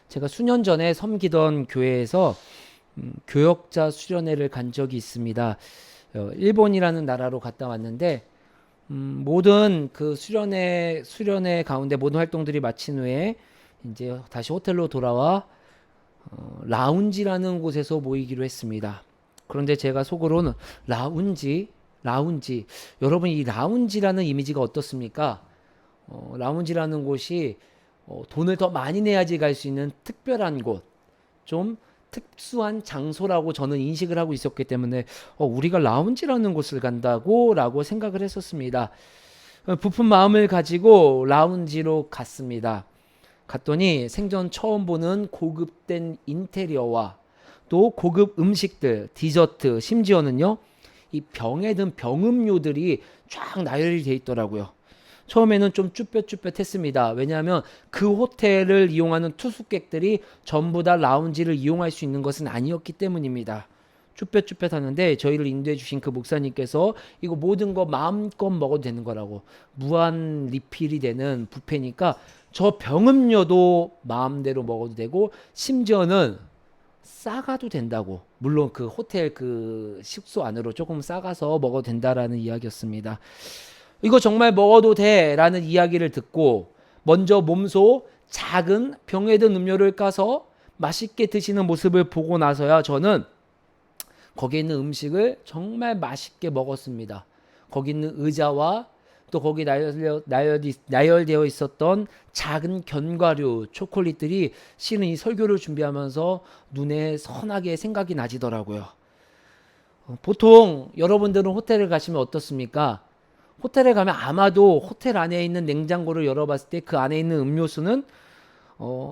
제가 수년 전에 섬기던 교회에서 교역자 수련회를 간 적이 있습니다. 일본이라는 나라로 갔다 왔는데 모든 그 수련회 가운데 모든 활동들이 마친 후에 이제 다시 호텔로 돌아와 라운지라는 곳에서 모이기로 했습니다. 그런데 제가 속으로는 라운지 여러분 이 라운지라는 이미지가 어떻습니까? 라운지라는 곳이 돈을 더 많이 내야지 갈 수 있는 특별한 곳, 좀 특수한 장소라고 저는 인식을 하고 있었기 때문에 우리가 라운지라는 곳을 간다고 생각을 했었습니다. 부푼 마음을 가지고 라운지로 갔습니다. 갔더니 생전 처음 보는 고급된 인테리어와 또 고급 음식들, 디저트, 심지어는요 이 병에 든 병음료들이 쫙 나열이 돼 있더라고요. 처음에는 좀 쭈뼛쭈뼛했습니다. 왜냐하면 그 호텔을 이용하는 투숙객들이 전부 다 라운지를 이용할 수 있는 것은 아니었기 때문입니다. 쭈뼛쭈뼛하는데 저희를 인도해 주신 그 목사님께서 이거 모든 거 마음껏 먹어도 되는 거라고, 무한 리필이 되는 뷔페니까 저 병음료도 마음대로 먹어도 되고 심지어는 싸가도 된다고, 물론 그 호텔 그 식소 안으로 조금 싸가서 먹어도 된다라는 이야기였습니다. 이거 정말 먹어도 돼 라는 이야기를 듣고 먼저 몸소 작은 병에 든 음료를 까서 맛있게 드시는 모습을 보고 나서야 저는 거기 있는 음식을 정말 맛있게 먹었습니다. 거기 있는 의자와 또 거기 나열되어 있었던 작은 견과류, 초콜릿들이 실은 이 설교를 준비하면서 눈에 선하게 생각이 나지더라고요. 보통 여러분들은 호텔을 가시면 어떻습니까? 호텔에 가면 아마도 호텔 안에 있는 냉장고를 열어봤을 때 그 안에 있는 음료수는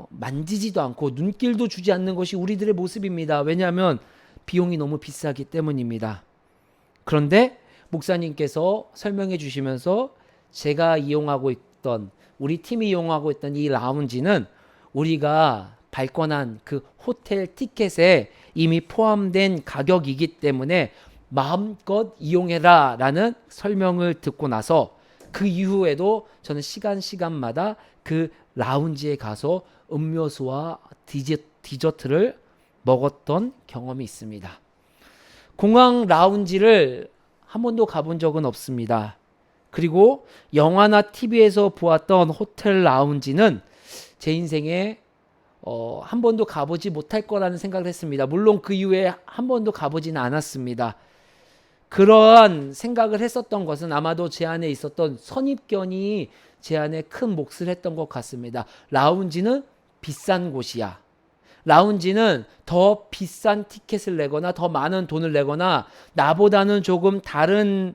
만지지도 않고 눈길도 주지 않는 것이 우리들의 모습입니다. 왜냐하면 비용이 너무 비싸기 때문입니다. 그런데 목사님께서 설명해 주시면서 제가 이용하고 있던, 우리 팀이 이용하고 있던 이 라운지는 우리가 발권한 그 호텔 티켓에 이미 포함된 가격이기 때문에 마음껏 이용해라 라는 설명을 듣고 나서 그 이후에도 저는 시간마다 그 라운지에 가서 음료수와 디저트를 먹었던 경험이 있습니다. 공항 라운지를 한 번도 가본 적은 없습니다. 그리고 영화나 TV에서 보았던 호텔 라운지는 제 인생에 한 번도 가보지 못할 거라는 생각을 했습니다. 물론 그 이후에 한 번도 가보지는 않았습니다. 그러한 생각을 했었던 것은 아마도 제 안에 있었던 선입견이 제 안에 큰 몫을 했던 것 같습니다. 라운지는 비싼 곳이야. 라운지는 더 비싼 티켓을 내거나 더 많은 돈을 내거나 나보다는 조금 다른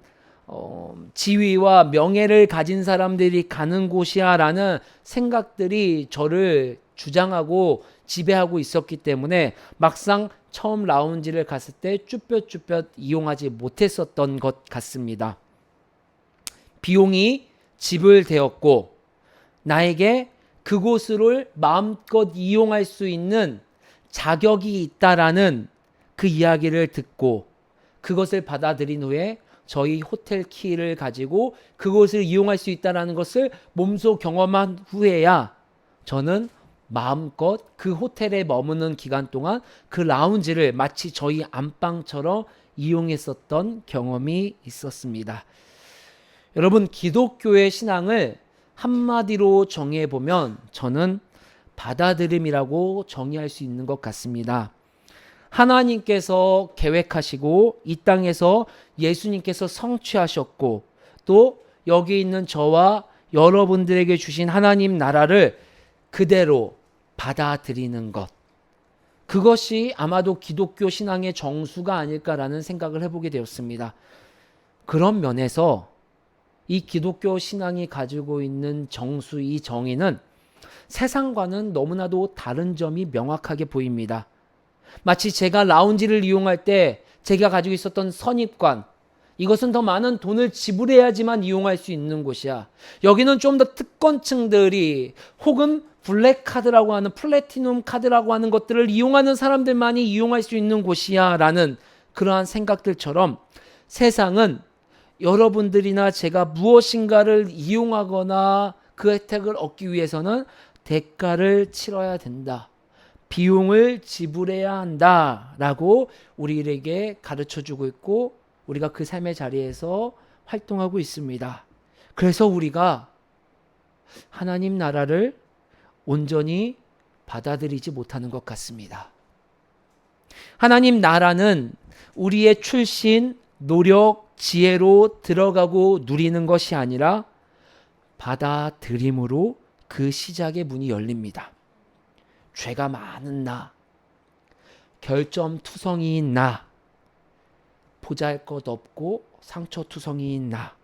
지위와 명예를 가진 사람들이 가는 곳이야 라는 생각들이 저를 주장하고 지배하고 있었기 때문에 막상 처음 라운지를 갔을 때 쭈뼛쭈뼛 이용하지 못했었던 것 같습니다. 비용이 지불되었고 나에게 그곳을 마음껏 이용할 수 있는 자격이 있다라는 그 이야기를 듣고 그것을 받아들인 후에 저희 호텔 키를 가지고 그곳을 이용할 수 있다라는 것을 몸소 경험한 후에야 저는 마음껏 그 호텔에 머무는 기간 동안 그 라운지를 마치 저희 안방처럼 이용했었던 경험이 있었습니다. 여러분, 기독교의 신앙을 한마디로 정의해보면 저는 받아들임이라고 정의할 수 있는 것 같습니다. 하나님께서 계획하시고 이 땅에서 예수님께서 성취하셨고 또 여기 있는 저와 여러분들에게 주신 하나님 나라를 그대로 받아들이는 것, 그것이 아마도 기독교 신앙의 정수가 아닐까라는 생각을 해보게 되었습니다. 그런 면에서 이 기독교 신앙이 가지고 있는 정수, 이 정의는 세상과는 너무나도 다른 점이 명확하게 보입니다. 마치 제가 라운지를 이용할 때 제가 가지고 있었던 선입관, 이것은 더 많은 돈을 지불해야지만 이용할 수 있는 곳이야. 여기는 좀 더 특권층들이 혹은 블랙 카드라고 하는, 플래티넘 카드라고 하는 것들을 이용하는 사람들만이 이용할 수 있는 곳이야 라는 그러한 생각들처럼 세상은 여러분들이나 제가 무엇인가를 이용하거나 그 혜택을 얻기 위해서는 대가를 치러야 된다. 비용을 지불해야 한다라고 우리에게 가르쳐주고 있고 우리가 그 삶의 자리에서 활동하고 있습니다. 그래서 우리가 하나님 나라를 온전히 받아들이지 못하는 것 같습니다. 하나님 나라는 우리의 출신, 노력, 지혜로 들어가고 누리는 것이 아니라 받아들임으로 그 시작의 문이 열립니다. 죄가 많은 나, 결점투성이인 나, 보잘것없고 상처투성이인 나,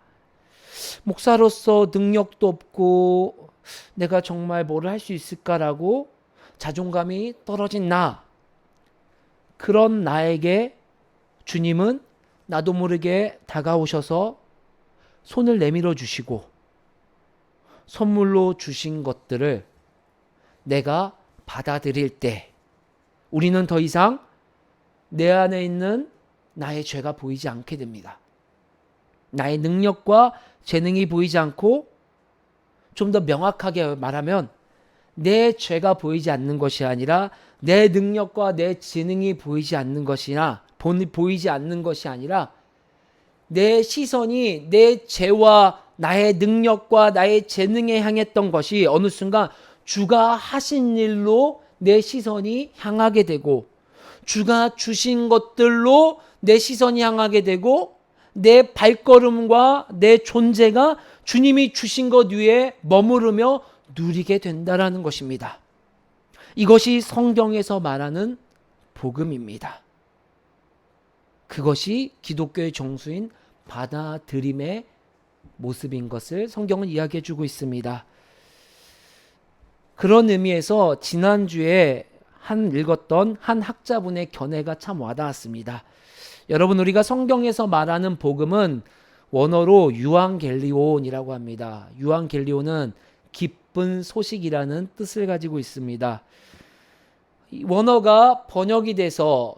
목사로서 능력도 없고 내가 정말 뭘 할 수 있을까라고 자존감이 떨어진 나, 그런 나에게 주님은 나도 모르게 다가오셔서 손을 내밀어 주시고 선물로 주신 것들을 내가 받아들일 때 우리는 더 이상 내 안에 있는 나의 죄가 보이지 않게 됩니다. 나의 능력과 재능이 보이지 않고 좀 더 명확하게 말하면 내 죄가 보이지 않는 것이 아니라 내 능력과 내 재능이 보이지 않는 것이 아니라 내 시선이 내 죄와 나의 능력과 나의 재능에 향했던 것이 어느 순간 주가 하신 일로 내 시선이 향하게 되고 주가 주신 것들로 내 시선이 향하게 되고 내 발걸음과 내 존재가 주님이 주신 것 위에 머무르며 누리게 된다라는 것입니다. 이것이 성경에서 말하는 복음입니다. 그것이 기독교의 정수인 받아들임의 모습인 것을 성경은 이야기해 주고 있습니다. 그런 의미에서 지난주에 읽었던 한 학자분의 견해가 참 와닿았습니다. 여러분, 우리가 성경에서 말하는 복음은 원어로 유앙겔리온이라고 합니다. 유앙겔리온은 기쁜 소식이라는 뜻을 가지고 있습니다. 이 원어가 번역이 돼서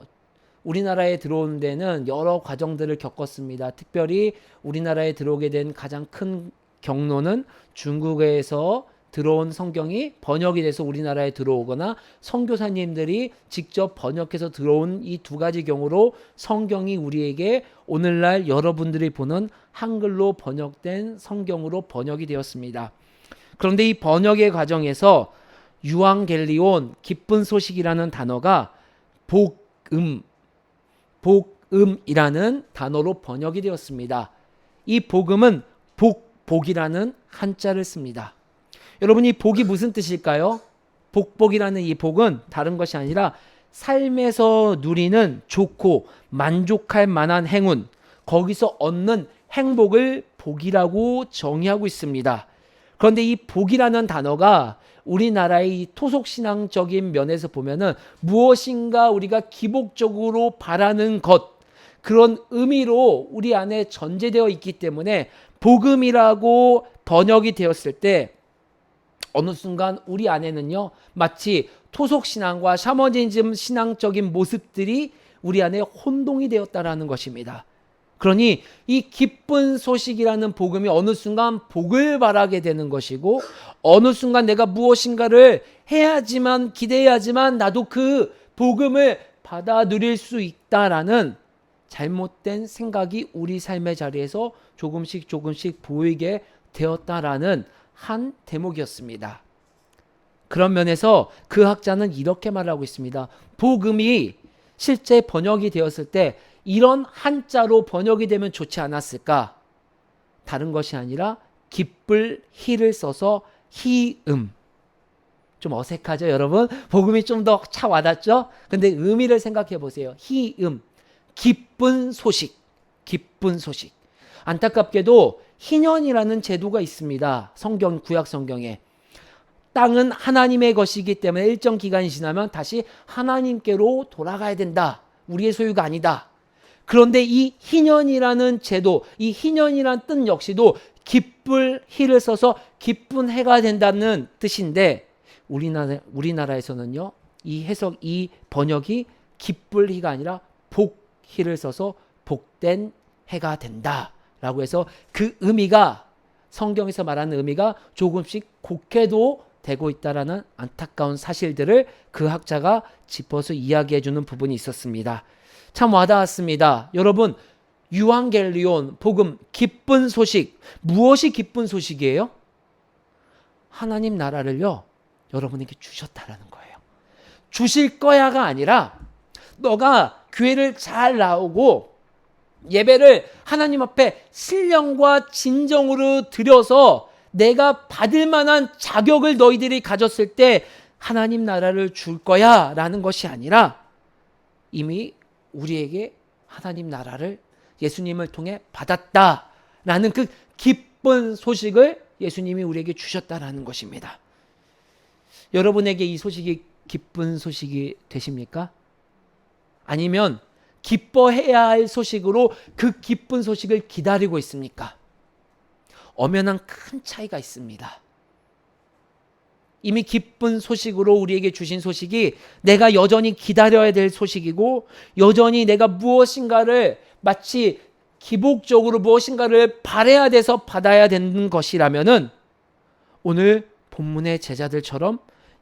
우리나라에 들어온 데는 여러 과정들을 겪었습니다. 특별히 우리나라에 들어오게 된 가장 큰 경로는 중국에서 들어온 성경이 번역이 돼서 우리나라에 들어오거나 선교사님들이 직접 번역해서 들어온 이 두 가지 경우로 성경이 우리에게 오늘날 여러분들이 보는 한글로 번역된 성경으로 번역이 되었습니다. 그런데 이 번역의 과정에서 유앙겔리온, 기쁜 소식이라는 단어가 복음이라는 단어로 번역이 되었습니다. 이 복음은 복이라는 한자를 씁니다. 여러분, 이 복이 무슨 뜻일까요? 복이라는 이 복은 다른 것이 아니라 삶에서 누리는 좋고 만족할 만한 행운, 거기서 얻는 행복을 복이라고 정의하고 있습니다. 그런데 이 복이라는 단어가 우리나라의 이 토속신앙적인 면에서 보면은 무엇인가 우리가 기복적으로 바라는 것, 그런 의미로 우리 안에 전제되어 있기 때문에 복음이라고 번역이 되었을 때 어느 순간 우리 안에는요, 마치 토속신앙과 샤머니즘 신앙적인 모습들이 우리 안에 혼동이 되었다라는 것입니다. 그러니 이 기쁜 소식이라는 복음이 어느 순간 복을 바라게 되는 것이고, 어느 순간 내가 무엇인가를 해야지만, 기대해야지만 나도 그 복음을 받아 누릴 수 있다라는 잘못된 생각이 우리 삶의 자리에서 조금씩 보이게 되었다라는 한 대목이었습니다. 그런 면에서 그 학자는 이렇게 말하고 있습니다. 복음이 실제 번역이 되었을 때 이런 한자로 번역이 되면 좋지 않았을까? 다른 것이 아니라 기쁠 히를 써서 희음. 좀 어색하죠, 여러분? 복음이 좀 더 차 와닿죠? 근데 의미를 생각해 보세요. 희음. 기쁜 소식. 기쁜 소식. 안타깝게도 희년이라는 제도가 있습니다. 구약 성경에. 땅은 하나님의 것이기 때문에 일정 기간이 지나면 다시 하나님께로 돌아가야 된다. 우리의 소유가 아니다. 그런데 이 희년이라는 제도, 이 희년이라는 뜻 역시도 기쁠 희를 써서 기쁜 해가 된다는 뜻인데, 우리나라에서는요, 이 번역이 기쁠 희가 아니라 복희를 써서 복된 해가 된다 라고 해서 그 의미가, 성경에서 말하는 의미가 조금씩 곡해도 되고 있다라는 안타까운 사실들을 그 학자가 짚어서 이야기해주는 부분이 있었습니다. 참 와닿았습니다. 여러분, 유앙겔리온, 복음, 기쁜 소식. 무엇이 기쁜 소식이에요? 하나님 나라를요, 여러분에게 주셨다라는 거예요. 주실 거야가 아니라 너가 교회를 잘 나오고 예배를 하나님 앞에 신령과 진정으로 드려서 내가 받을 만한 자격을 너희들이 가졌을 때 하나님 나라를 줄 거야 라는 것이 아니라 이미 우리에게 하나님 나라를 예수님을 통해 받았다라는 그 기쁜 소식을 예수님이 우리에게 주셨다라는 것입니다. 여러분에게 이 소식이 기쁜 소식이 되십니까? 아니면 기뻐해야 할 소식으로 그 기쁜 소식을 기다리고 있습니까? 엄연한 큰 차이가 있습니다. 이미 기쁜 소식으로 우리에게 주신 소식이 내가 여전히 기다려야 될 소식이고 여전히 내가 무엇인가를 마치 기복적으로 무엇인가를 바라야 돼서 받아야 되는 것이라면은 오늘 본문의 제자들처럼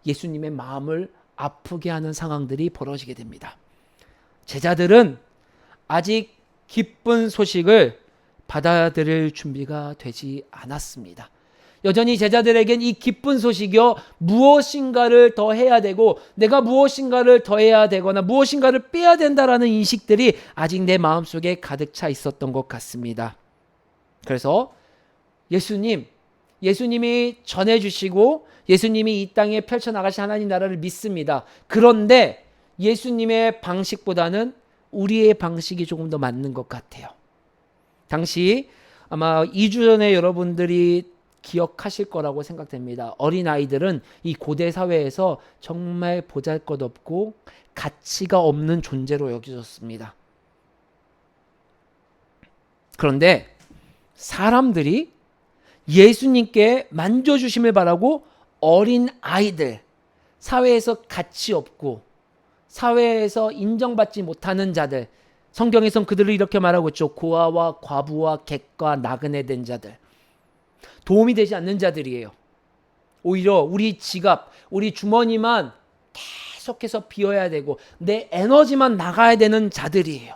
예수님의 마음을 아프게 하는 상황들이 벌어지게 됩니다. 제자들은 아직 기쁜 소식을 받아들일 준비가 되지 않았습니다. 여전히 제자들에겐 이 기쁜 소식이요, 무엇인가를 더 해야 되고 내가 무엇인가를 더 해야 되거나 무엇인가를 빼야 된다라는 인식들이 아직 내 마음속에 가득 차 있었던 것 같습니다. 그래서 예수님이 전해주시고 예수님이 이 땅에 펼쳐나가신 하나님 나라를 믿습니다. 그런데 예수님의 방식보다는 우리의 방식이 조금 더 맞는 것 같아요. 당시 아마 2주 전에 여러분들이 기억하실 거라고 생각됩니다. 어린아이들은 이 고대 사회에서 정말 보잘것없고 가치가 없는 존재로 여겨졌습니다. 그런데 사람들이 예수님께 만져주심을 바라고 어린 아이들, 사회에서 가치 없고 사회에서 인정받지 못하는 자들, 성경에선 그들을 이렇게 말하고 있죠. 고아와 과부와 객과 나그네 된 자들, 도움이 되지 않는 자들이에요. 오히려 우리 지갑, 우리 주머니만 계속해서 비워야 되고 내 에너지만 나가야 되는 자들이에요.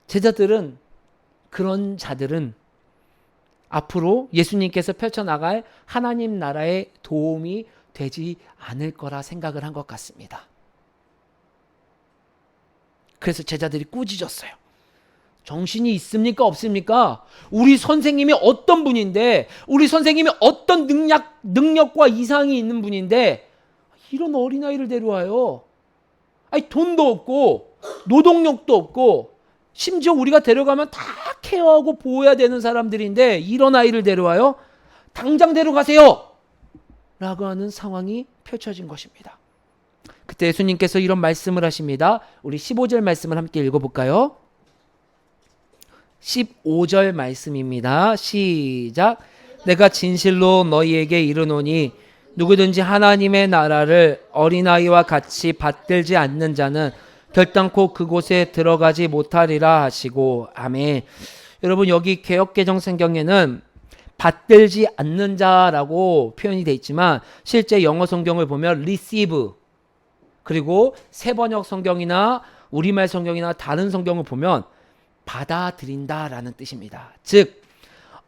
제자들은, 그런 자들은 앞으로 예수님께서 펼쳐나갈 하나님 나라의 도움이 되지 않을 거라 생각을 한 것 같습니다. 그래서 제자들이 꾸짖었어요. 정신이 있습니까? 없습니까? 우리 선생님이 어떤 분인데, 우리 선생님이 어떤 능력과 이상이 있는 분인데 이런 어린아이를 데려와요. 아니, 돈도 없고 노동력도 없고 심지어 우리가 데려가면 다 케어하고 보호해야 되는 사람들인데 이런 아이를 데려와요? 당장 데려가세요! 라고 하는 상황이 펼쳐진 것입니다. 그때 예수님께서 이런 말씀을 하십니다. 우리 15절 말씀을 함께 읽어볼까요? 15절 말씀입니다. 시작. 내가 진실로 너희에게 이르노니 누구든지 하나님의 나라를 어린아이와 같이 받들지 않는 자는 결단코 그곳에 들어가지 못하리라 하시고. 아멘. 여러분, 여기 개역개정 성경에는 받들지 않는 자라고 표현이 되어 있지만 실제 영어 성경을 보면 receive, 그리고 새번역 성경이나 우리말 성경이나 다른 성경을 보면 받아들인다라는 뜻입니다. 즉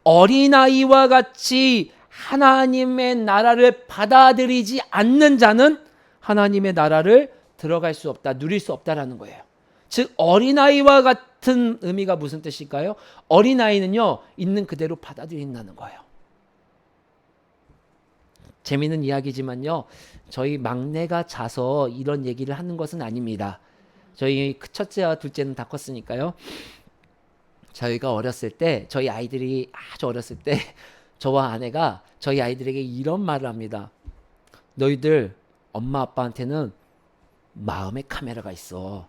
어린아이와 같이 하나님의 나라를 받아들이지 않는 자는 하나님의 나라를 들어갈 수 없다, 누릴 수 없다라는 거예요. 즉 어린아이와 같은 의미가 무슨 뜻일까요? 어린아이는요, 있는 그대로 받아들인다는 거예요. 재미있는 이야기지만요, 저희 막내가 자서 이런 얘기를 하는 것은 아닙니다. 저희 첫째와 둘째는 다 컸으니까요. 저희가 어렸을 때, 저희 아이들이 아주 어렸을 때 저와 아내가 저희 아이들에게 이런 말을 합니다. 너희들 엄마 아빠한테는 마음의 카메라가 있어.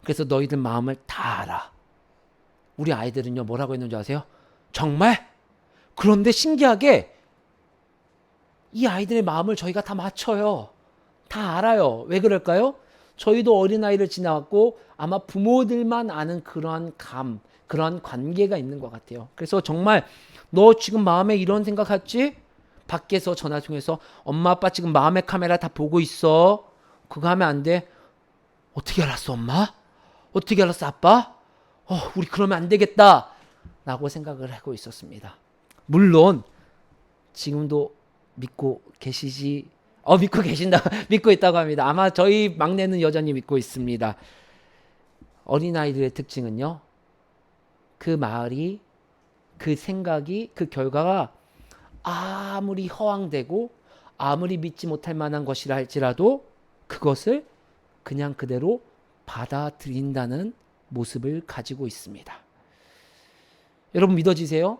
그래서 너희들 마음을 다 알아. 우리 아이들은요, 뭐라고 했는지 아세요? 정말? 그런데 신기하게 이 아이들의 마음을 저희가 다 맞춰요. 다 알아요. 왜 그럴까요? 저희도 어린아이를 지나왔고 아마 부모들만 아는 그러한 그러한 관계가 있는 것 같아요. 그래서 정말 너 지금 마음에 이런 생각했지? 밖에서 전화 통해서 엄마 아빠 지금 마음의 카메라 다 보고 있어. 그거 하면 안 돼. 어떻게 알았어 엄마? 어떻게 알았어 아빠? 우리 그러면 안 되겠다 라고 생각을 하고 있었습니다. 물론 지금도 믿고 계시지? 믿고 계신다. 믿고 있다고 합니다. 아마 저희 막내는 여전히 믿고 있습니다. 어린아이들의 특징은요. 그 말이, 그 생각이, 그 결과가 아무리 허황되고 아무리 믿지 못할 만한 것이라 할지라도 그것을 그냥 그대로 받아들인다는 모습을 가지고 있습니다. 여러분 믿어지세요?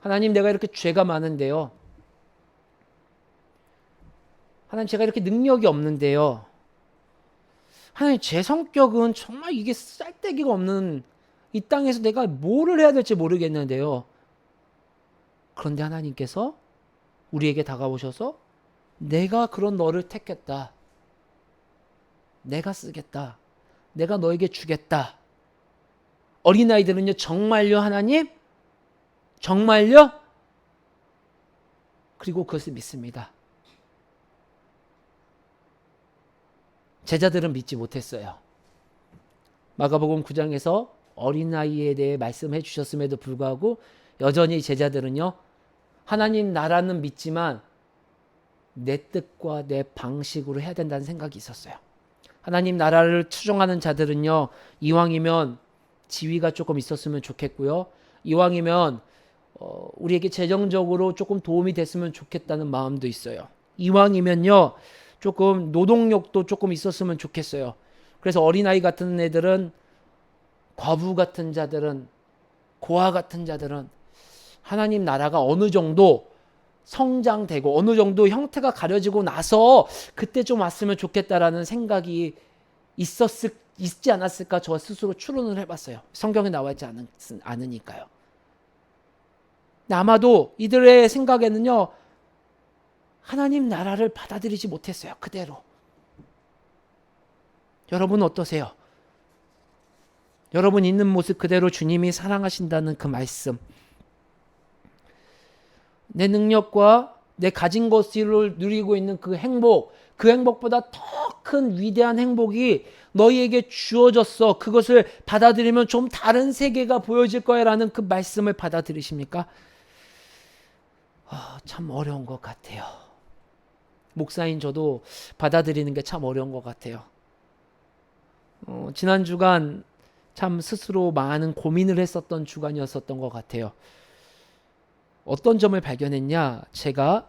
하나님, 내가 이렇게 죄가 많은데요. 하나님, 제가 이렇게 능력이 없는데요. 하나님, 제 성격은 정말 이게 쌀데기가 없는, 이 땅에서 내가 뭐를 해야 될지 모르겠는데요. 그런데 하나님께서 우리에게 다가오셔서 내가 그런 너를 택했다. 내가 쓰겠다. 내가 너에게 주겠다. 어린아이들은요, 정말요, 하나님? 정말요? 그리고 그것을 믿습니다. 제자들은 믿지 못했어요. 마가복음 9장에서 어린아이에 대해 말씀해 주셨음에도 불구하고 여전히 제자들은요, 하나님 나라는 믿지만 내 뜻과 내 방식으로 해야 된다는 생각이 있었어요. 하나님 나라를 추종하는 자들은요, 이왕이면 지위가 조금 있었으면 좋겠고요. 이왕이면 우리에게 재정적으로 조금 도움이 됐으면 좋겠다는 마음도 있어요. 이왕이면요, 조금 노동력도 조금 있었으면 좋겠어요. 그래서 어린아이 같은 애들은, 과부 같은 자들은, 고아 같은 자들은 하나님 나라가 어느 정도 성장되고 어느 정도 형태가 가려지고 나서 그때 좀 왔으면 좋겠다라는 생각이 있지 않았을까 저 스스로 추론을 해봤어요. 성경에 나와 있지 않으니까요. 아마도 이들의 생각에는요, 하나님 나라를 받아들이지 못했어요. 그대로. 여러분 어떠세요? 여러분 있는 모습 그대로 주님이 사랑하신다는 그 말씀, 내 능력과 내 가진 것을 누리고 있는 그 행복, 그 행복보다 더 큰 위대한 행복이 너희에게 주어졌어. 그것을 받아들이면 좀 다른 세계가 보여질 거야 라는 그 말씀을 받아들이십니까? 참 어려운 것 같아요. 목사인 저도 받아들이는 게 참 어려운 것 같아요. 지난 주간 참 스스로 많은 고민을 했었던 주간이었었던 것 같아요. 어떤 점을 발견했냐? 제가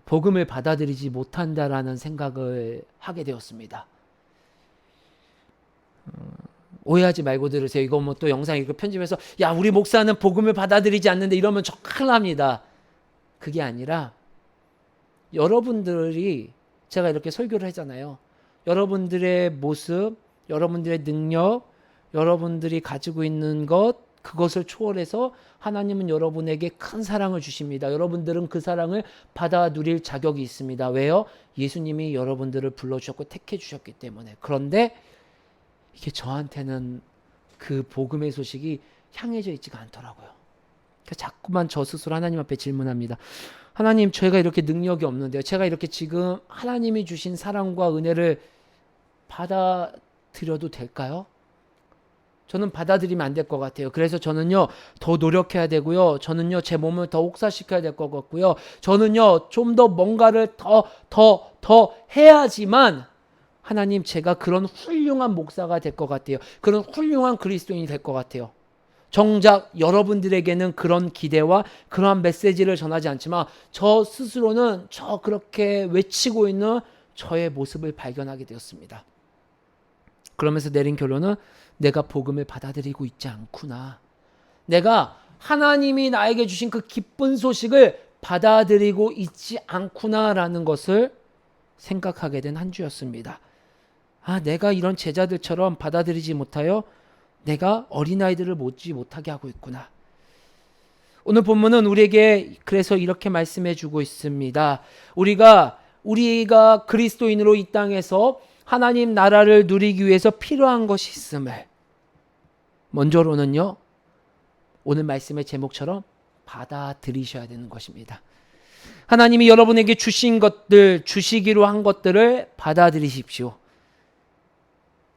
복음을 받아들이지 못한다라는 생각을 하게 되었습니다. 오해하지 말고 들으세요. 이거 뭐 또 영상 이거 편집해서 야 우리 목사는 복음을 받아들이지 않는데 이러면 저 큰일 납니다. 그게 아니라 여러분들이, 제가 이렇게 설교를 하잖아요. 여러분들의 모습, 여러분들의 능력, 여러분들이 가지고 있는 것, 그것을 초월해서 하나님은 여러분에게 큰 사랑을 주십니다. 여러분들은 그 사랑을 받아 누릴 자격이 있습니다. 왜요? 예수님이 여러분들을 불러주셨고 택해 주셨기 때문에. 그런데 이게 저한테는 그 복음의 소식이 향해져 있지가 않더라고요. 그래서 자꾸만 저 스스로 하나님 앞에 질문합니다. 하나님, 제가 이렇게 능력이 없는데요. 제가 이렇게 지금 하나님이 주신 사랑과 은혜를 받아들여도 될까요? 저는 받아들이면 안 될 것 같아요. 그래서 저는요, 더 노력해야 되고요. 저는요, 제 몸을 더 혹사시켜야 될 것 같고요. 저는요, 좀 더 뭔가를 더 해야지만 하나님, 제가 그런 훌륭한 목사가 될 것 같아요. 그런 훌륭한 그리스도인이 될 것 같아요. 정작 여러분들에게는 그런 기대와 그러한 메시지를 전하지 않지만 저 스스로는 저 그렇게 외치고 있는 저의 모습을 발견하게 되었습니다. 그러면서 내린 결론은 내가 복음을 받아들이고 있지 않구나. 내가 하나님이 나에게 주신 그 기쁜 소식을 받아들이고 있지 않구나라는 것을 생각하게 된 한 주였습니다. 내가 이런 제자들처럼 받아들이지 못하여 내가 어린아이들을 모지 못하게 하고 있구나. 오늘 본문은 우리에게 그래서 이렇게 말씀해 주고 있습니다. 우리가 그리스도인으로 이 땅에서 하나님 나라를 누리기 위해서 필요한 것이 있음을 먼저로는요, 오늘 말씀의 제목처럼 받아들이셔야 되는 것입니다. 하나님이 여러분에게 주신 것들, 주시기로 한 것들을 받아들이십시오.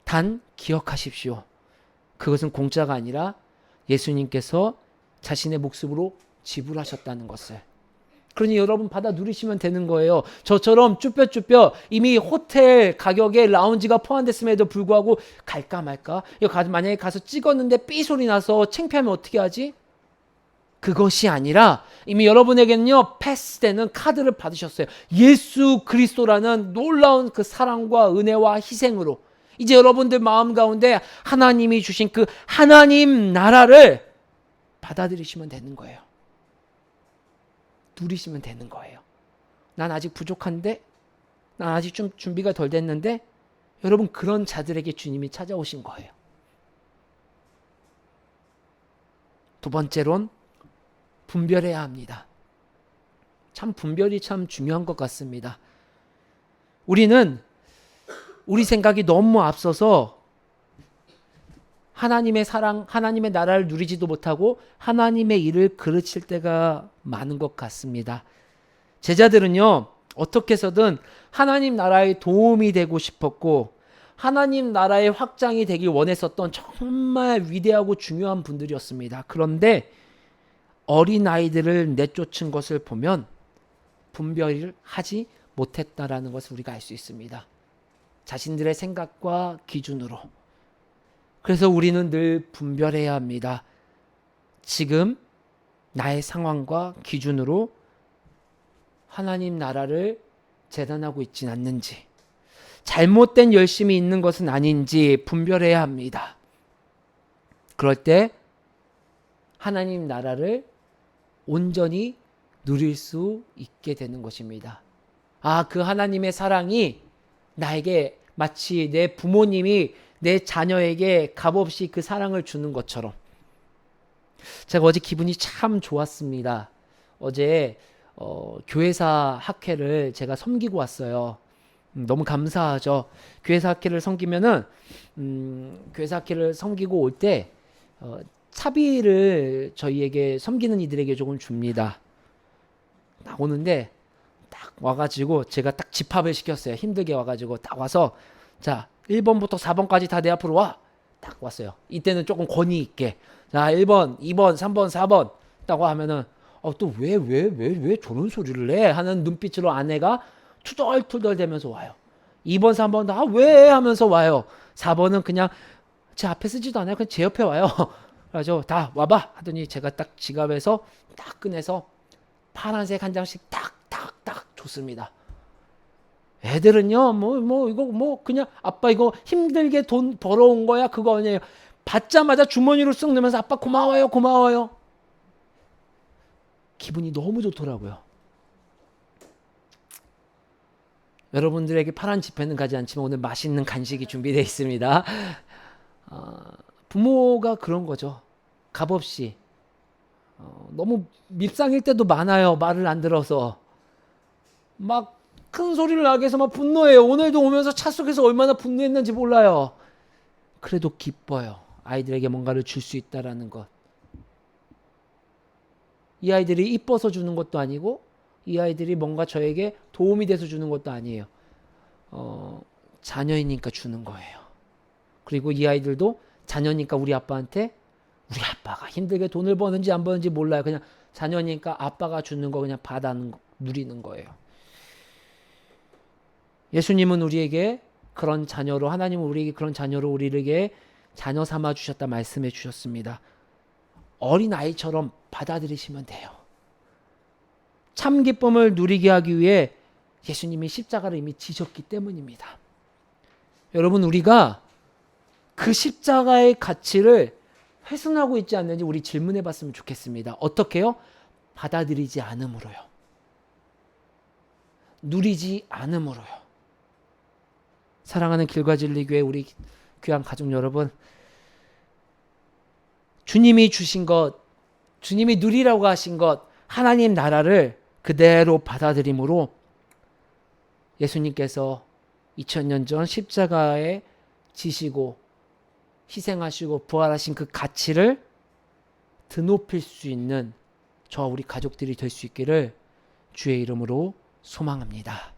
단 기억하십시오. 그것은 공짜가 아니라 예수님께서 자신의 목숨으로 지불하셨다는 것을. 그러니 여러분 받아 누리시면 되는 거예요. 저처럼 쭈뼛쭈뼛 이미 호텔 가격에 라운지가 포함됐음에도 불구하고 갈까 말까? 만약에 가서 찍었는데 삐 소리 나서 창피하면 어떻게 하지? 그것이 아니라 이미 여러분에게는요, 패스되는 카드를 받으셨어요. 예수 그리스도라는 놀라운 그 사랑과 은혜와 희생으로 이제 여러분들 마음 가운데 하나님이 주신 그 하나님 나라를 받아들이시면 되는 거예요. 누리시면 되는 거예요. 난 아직 부족한데, 난 아직 좀 준비가 덜 됐는데, 여러분 그런 자들에게 주님이 찾아오신 거예요. 두 번째론 분별해야 합니다. 참 분별이 참 중요한 것 같습니다. 우리는 우리 생각이 너무 앞서서 하나님의 사랑, 하나님의 나라를 누리지도 못하고 하나님의 일을 그르칠 때가 많은 것 같습니다. 제자들은요, 어떻게 해서든 하나님 나라에 도움이 되고 싶었고 하나님 나라의 확장이 되길 원했었던 정말 위대하고 중요한 분들이었습니다. 그런데 어린아이들을 내쫓은 것을 보면 분별을 하지 못했다라는 것을 우리가 알 수 있습니다. 자신들의 생각과 기준으로. 그래서 우리는 늘 분별해야 합니다. 지금 나의 상황과 기준으로 하나님 나라를 재단하고 있진 않는지, 잘못된 열심이 있는 것은 아닌지 분별해야 합니다. 그럴 때 하나님 나라를 온전히 누릴 수 있게 되는 것입니다. 그 하나님의 사랑이 나에게 마치 내 부모님이 내 자녀에게 값없이 그 사랑을 주는 것처럼. 제가 어제 기분이 참 좋았습니다. 어제 교회사 학회를 제가 섬기고 왔어요. 너무 감사하죠. 교회사 학회를 섬기면은 교회사 학회를 섬기고 올 때 차비를 저희에게 섬기는 이들에게 조금 줍니다. 딱 오는데 딱 와가지고 제가 딱 집합을 시켰어요. 힘들게 와가지고 딱 와서 자 1번부터 4번까지 다 내 앞으로 와. 딱 왔어요. 이때는 조금 권위 있게 자 1번, 2번, 3번, 4번 딱 하면은 또 왜 저런 소리를 해? 하는 눈빛으로 아내가 투덜투덜 대면서 와요. 2번, 3번 다 왜? 하면서 와요. 4번은 그냥 제 앞에 쓰지도 않아요. 그냥 제 옆에 와요. 그래서 다 와봐 하더니 제가 딱 지갑에서 딱 꺼내서 파란색 한 장씩 딱 줬습니다. 애들은요, 이거 그냥 아빠 이거 힘들게 돈 벌어온 거야 그거 아니에요. 받자마자 주머니로 쓱 넣으면서 아빠 고마워요. 기분이 너무 좋더라고요. 여러분들에게 파란 지폐는 가지 않지만 오늘 맛있는 간식이 준비되어 있습니다. 부모가 그런 거죠. 값없이 너무 밉상일 때도 많아요. 말을 안 들어서 막 큰 소리를 나게 해서 막 분노해요. 오늘도 오면서 차 속에서 얼마나 분노했는지 몰라요. 그래도 기뻐요. 아이들에게 뭔가를 줄 수 있다라는 것. 이 아이들이 이뻐서 주는 것도 아니고 이 아이들이 뭔가 저에게 도움이 돼서 주는 것도 아니에요. 자녀이니까 주는 거예요. 그리고 이 아이들도 자녀니까 우리 아빠한테 우리 아빠가 힘들게 돈을 버는지 안 버는지 몰라요. 그냥 자녀니까 아빠가 주는 거 그냥 받아 누리는 거예요. 예수님은 우리에게 그런 자녀로, 하나님은 우리에게 그런 자녀로 우리에게 자녀 삼아 주셨다 말씀해 주셨습니다. 어린아이처럼 받아들이시면 돼요. 참 기쁨을 누리게 하기 위해 예수님이 십자가를 이미 지셨기 때문입니다. 여러분, 우리가 그 십자가의 가치를 훼손하고 있지 않는지 우리 질문해 봤으면 좋겠습니다. 어떻게요? 받아들이지 않음으로요. 누리지 않음으로요. 사랑하는 길과 진리 교회 우리 귀한 가족 여러분, 주님이 주신 것, 주님이 누리라고 하신 것, 하나님 나라를 그대로 받아들임으로 예수님께서 2000년 전 십자가에 지시고 희생하시고 부활하신 그 가치를 드높일 수 있는 저와 우리 가족들이 될 수 있기를 주의 이름으로 소망합니다.